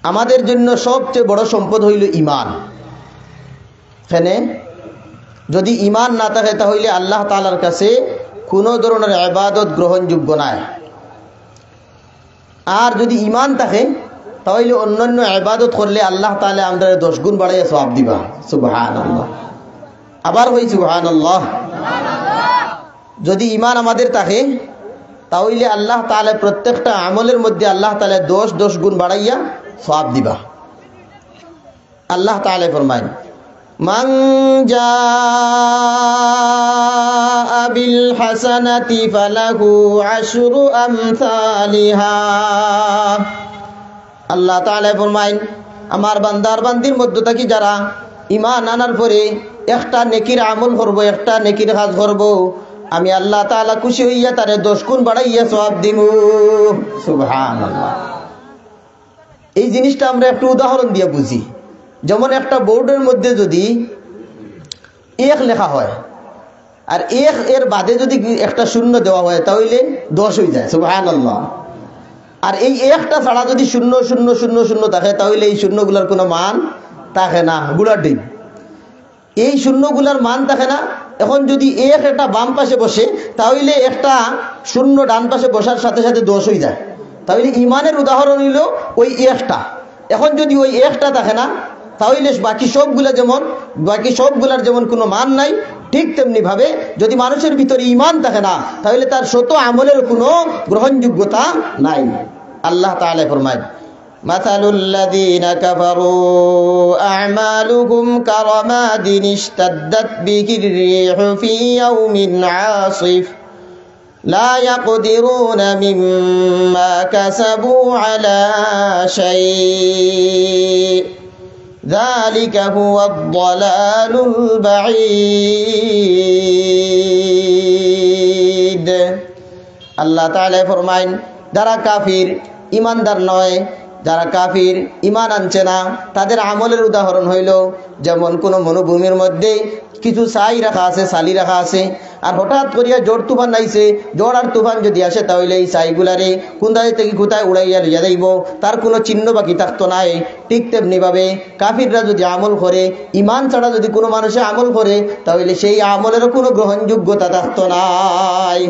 আমাদের জন্য সবচেয়ে বড় সম্পদ হইল ঈমান। এখানে যদি ঈমান না থাকে তাহলে আল্লাহ তাআলার কাছে কোনো ধরনের ইবাদত গ্রহণযোগ্য নয়। আর যদি ঈমান থাকে তাহলে অন্যান্য ইবাদত করলে আল্লাহ তাআলা আমাদের 10 গুণ বাড়াইয়া সওয়াব দিবা। সুবহানাল্লাহ। আবার হই সুবহানাল্লাহ। যদি ঈমান আমাদের থাকে তাহলে আল্লাহ তাআলা প্রত্যেকটা আমলের মধ্যে আল্লাহ তাআলা 10 গুণ বাড়াইয়া সওয়াব দিবা। আল্লাহ তাআলা ফরমায় মান জাআ বিল হাসানাতি ফালাহু আশরু আমসালিহা। আল্লাহ তাআলা ফরমায় আমার বান্দার বান্দির মধ্য থেকে যারা ঈমান আনার পরে একটা নেকির আমল করব, একটা নেকির কাজ করব, আমি আল্লাহ তাআলা খুশি হইয়া তারে 10 গুণ বাড়াইয়া সওয়াব দিমু। সুবহানাল্লাহ। এই জিনিসটা আমরা একটু উদাহরণ দিয়ে বুঝি। যেমন একটা বোর্ডের মধ্যে যদি 1 লেখা হয় আর 1 এর বাদে যদি একটা শূন্য দেওয়া হয় তাহলে 10 হয়ে যায়। সুবহানাল্লাহ। আর এই 1টা ছাড়া যদি 0 থাকে তাহলে এই শূন্যগুলোর কোনো মান থাকে না, গুলার ডিম। এই শূন্যগুলার মান থাকে না। এখন যদি 1 একটা বাম পাশে বসে তাহলে একটা শূন্য ডান পাশে বসার সাথে সাথে 10 হয়ে যায়। তাহলে ঈমানের উদাহরণ হইল ওই 1টা। এখন যদি ওই 1টা থাকে না তাহলে বাকি সবগুলার যেমন কোনো মান নাই, ঠিক তেমনি ভাবে যদি মানুষের ভিতরে ঈমান থাকে না তাহলে তার শত আমলের কোনো গ্রহণযোগ্যতা নাই। আল্লাহ তাআলা ফরমায় মাসালুল লাযীনা কাফারু আ'মালুহুম কারামাদিন ইশতাদ্দাত বিহির রিহু ফি ইয়াউমিন আসিফ লা ইয়াকদিরুনা মিম্মা কাসাবু আলা শাই' যালিকা হুয়াদ দালালুল বাঈদ। আল্লাহ তাআলা ফরমায় যারা কাফির, ঈমানদার নয়, যারা কাফির ঈমান আনছে না, তাদের আমলের উদাহরণ হইল যেমন কোনো মরুভূমির মধ্যে কিছু ছাই রাখা আছে, সালি রাখা আছে, আর হঠাৎ করিয়া জোর তুফান আইছে। জোর আর তুফান যদি আসে তাহলে এই ছাইগুলারে কোথায় থেকে কোথায় উড়াইয়া লইয়া যাইব, তার কোনো চিহ্ন বাকি থাকতো নাই। ঠিক তেমনি ভাবে কাফিররা যদি আমল করে, ঈমান ছাড়া যদি কোনো মানুষে আমল করে তাহলে সেই আমলেরও কোনো গ্রহণযোগ্যতা থাকতো নাই।